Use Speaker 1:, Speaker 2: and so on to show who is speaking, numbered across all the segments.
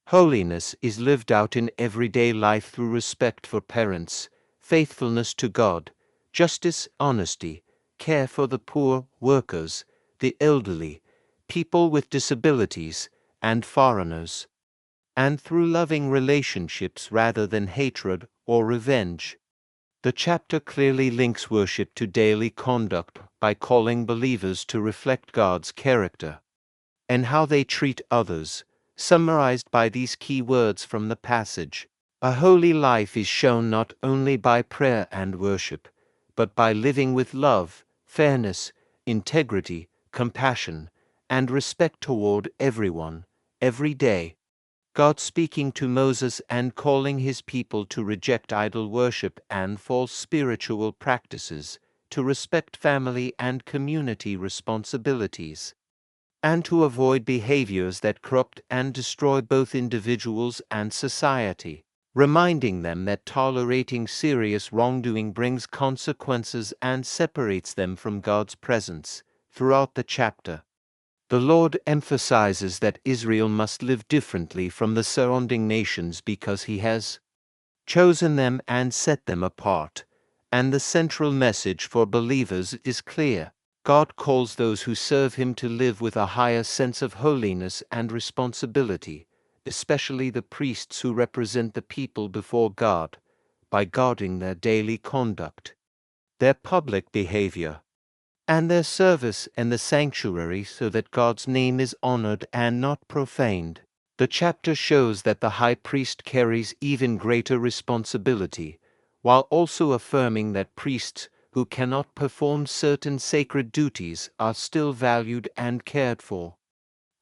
Speaker 1: Holiness is lived out in everyday life through respect for parents, faithfulness to God, justice, honesty, care for the poor, workers, the elderly, people with disabilities, and foreigners, and through loving relationships rather than hatred or revenge. The chapter clearly links worship to daily conduct by calling believers to reflect God's character and how they treat others, summarized by these key words from the passage. A holy life is shown not only by prayer and worship, but by living with love, fairness, integrity, compassion, and respect toward everyone, every day. God speaking to Moses and calling his people to reject idol worship and false spiritual practices, to respect family and community responsibilities, and to avoid behaviors that corrupt and destroy both individuals and society, reminding them that tolerating serious wrongdoing brings consequences and separates them from God's presence. Throughout the chapter, the Lord emphasizes that Israel must live differently from the surrounding nations because He has chosen them and set them apart, and the central message for believers is clear. God calls those who serve Him to live with a higher sense of holiness and responsibility, especially the priests who represent the people before God, by guarding their daily conduct, their public behavior, and their service in the sanctuary so that God's name is honored and not profaned. The chapter shows that the high priest carries even greater responsibility, while also affirming that priests who cannot perform certain sacred duties are still valued and cared for,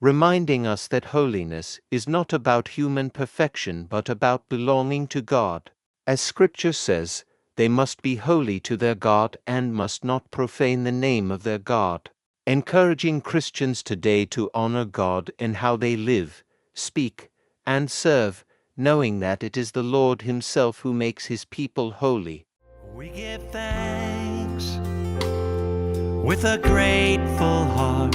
Speaker 1: reminding us that holiness is not about human perfection but about belonging to God. As Scripture says, they must be holy to their God and must not profane the name of their God, encouraging Christians today to honor God in how they live, speak, and serve, knowing that it is the Lord Himself who makes His people holy.
Speaker 2: We give thanks with a grateful heart.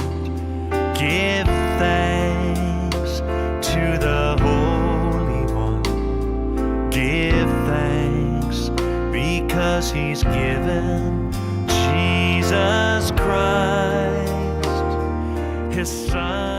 Speaker 2: Give thanks to the Holy One. Give thanks because He's given Jesus Christ, His Son.